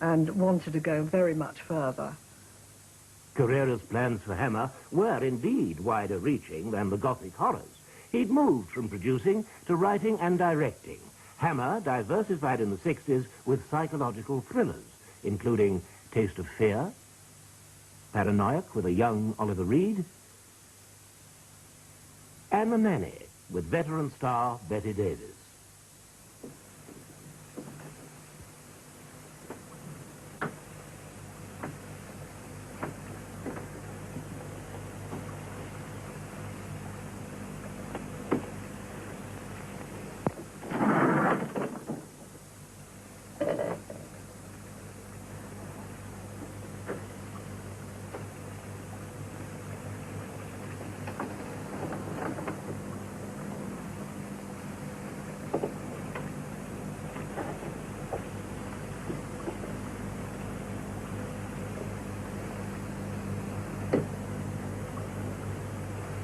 and wanted to go very much further. Carrera's plans for Hammer were indeed wider-reaching than the Gothic horrors. He'd moved from producing to writing and directing. Hammer diversified in the 60s with psychological thrillers, including Taste of Fear, Paranoiac with a young Oliver Reed, and The Nanny with veteran star Bette Davis.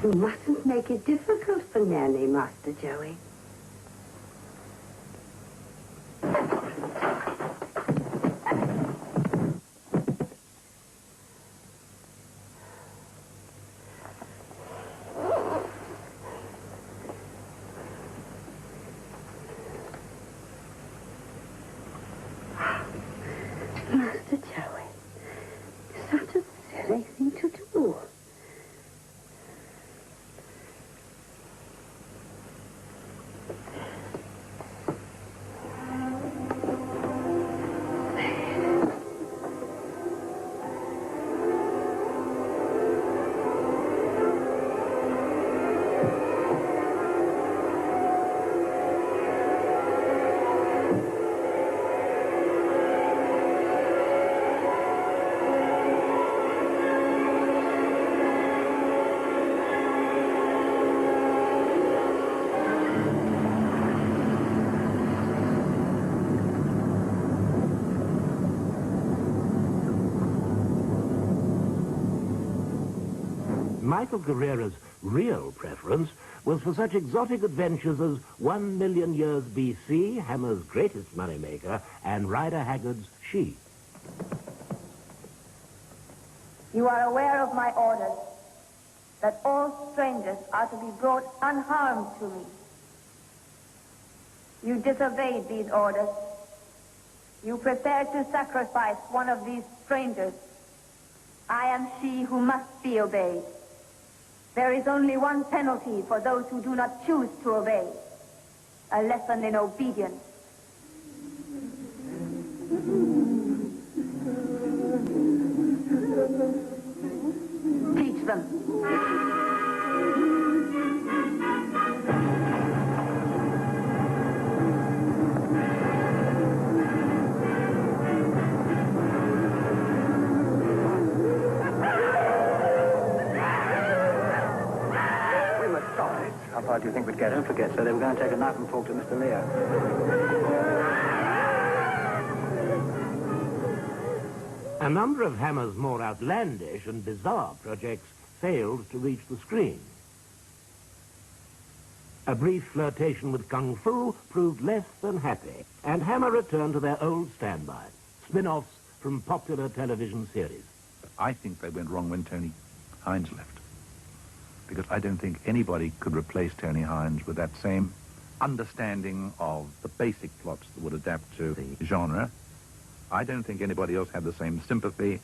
You mustn't make it difficult for Nanny, Master Joey. Master Joey, such a silly thing to do. Michael Carrera's real preference was for such exotic adventures as 1 Million Years BC, Hammer's greatest moneymaker, and Rider Haggard's She. You are aware of my orders, that all strangers are to be brought unharmed to me. You disobeyed these orders. You prepared to sacrifice one of these strangers. I am she who must be obeyed. There is only one penalty for those who do not choose to obey. A lesson in obedience. Teach them. How far do you think we'd get? Don't forget, sir, they were going to take a knife and fork to Mr. Lear. A number of Hammer's more outlandish and bizarre projects failed to reach the screen. A brief flirtation with Kung Fu proved less than happy, and Hammer returned to their old standby, spin-offs from popular television series. I think they went wrong when Tony Hinds left, because I don't think anybody could replace Tony Hinds with that same understanding of the basic plots that would adapt to the genre. I don't think anybody else had the same sympathy,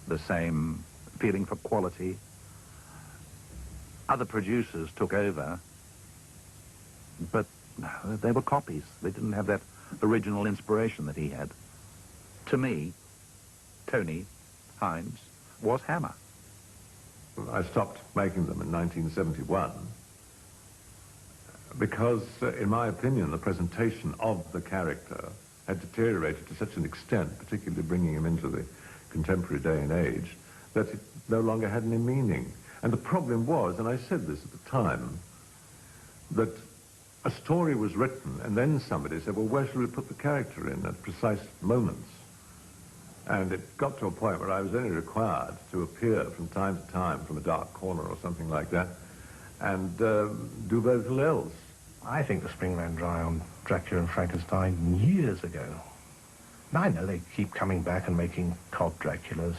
the same feeling for quality. Other producers took over, but they were copies. They didn't have that original inspiration that he had. To me, Tony Hinds was Hammer. I stopped making them in 1971 because, in my opinion, the presentation of the character had deteriorated to such an extent, particularly bringing him into the contemporary day and age, that it no longer had any meaning. And the problem was, and I said this at the time, that a story was written and then somebody said, well, where should we put the character in at precise moments? And it got to a point where I was only required to appear from time to time from a dark corner or something like that and do very little else. I think the spring ran dry on Dracula and Frankenstein years ago. I know they keep coming back and making cult Draculas,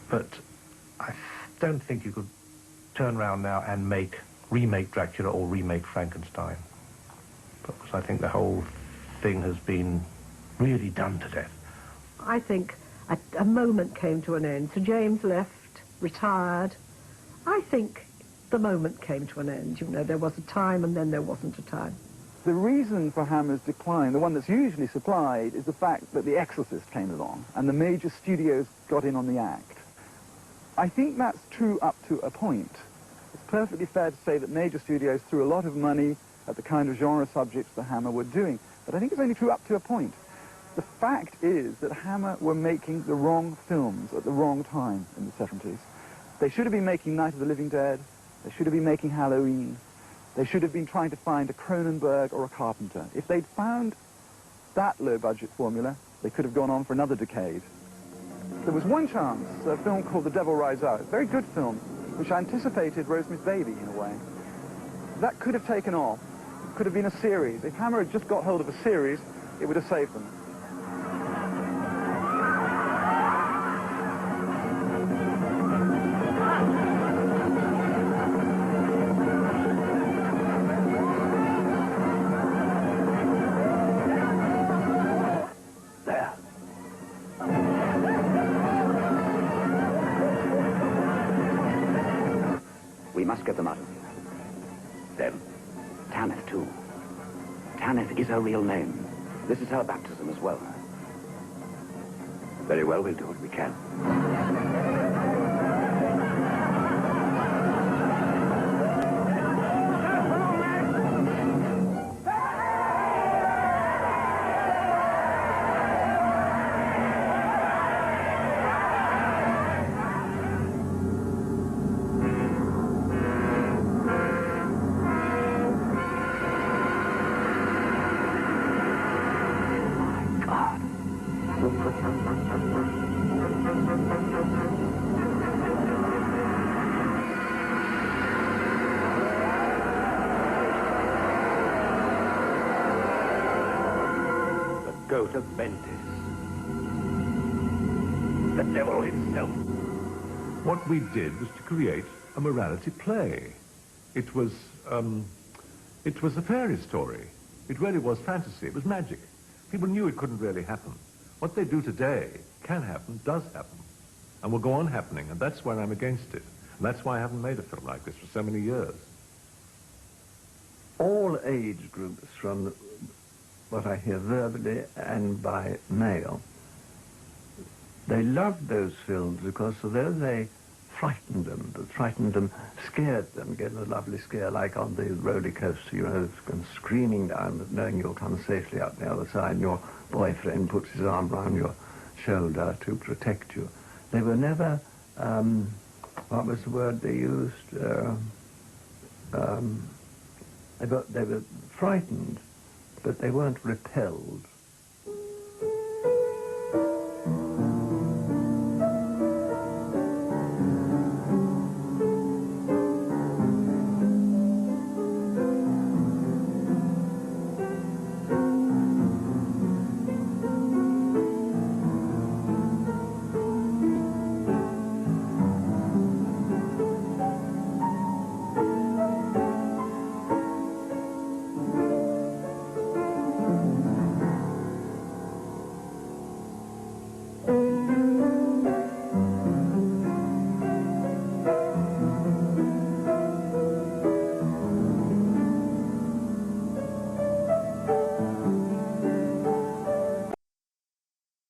but I don't think you could turn around now and remake Dracula or remake Frankenstein, because I think the whole thing has been really done to death. I think a moment came to an end. Sir James left, retired. I think the moment came to an end. You know, there was a time and then there wasn't a time. The reason for Hammer's decline, the one that's usually supplied, is the fact that The Exorcist came along and the major studios got in on the act. I think that's true up to a point. It's perfectly fair to say that major studios threw a lot of money at the kind of genre subjects that Hammer were doing, but I think it's only true up to a point. The fact is that Hammer were making the wrong films at the wrong time in the 70s. They should have been making Night of the Living Dead, they should have been making Halloween, they should have been trying to find a Cronenberg or a Carpenter. If they'd found that low-budget formula, they could have gone on for another decade. There was one chance, a film called The Devil Rides Out, a very good film, which anticipated Rosemary's Baby in a way. That could have taken off, could have been a series. If Hammer had just got hold of a series, it would have saved them. We must get them out of here. Them. Tanith, too. Tanith is her real name. This is her baptism as well. Very well, we'll do what we can. Goat of Ventis. The devil himself. What we did was to create a morality play. It was a fairy story. It really was fantasy. It was magic. People knew it couldn't really happen. What they do today can happen, does happen, and will go on happening, and that's why I'm against it. And that's why I haven't made a film like this for so many years. All age groups, from what I hear verbally and by mail, they loved those films because although they frightened them, scared them, gave them a lovely scare, like on the roller coaster, you know, screaming down, but knowing you'll come safely up the other side, and your boyfriend puts his arm round your shoulder to protect you. They were never, what was the word they used? They were frightened, but they weren't repelled.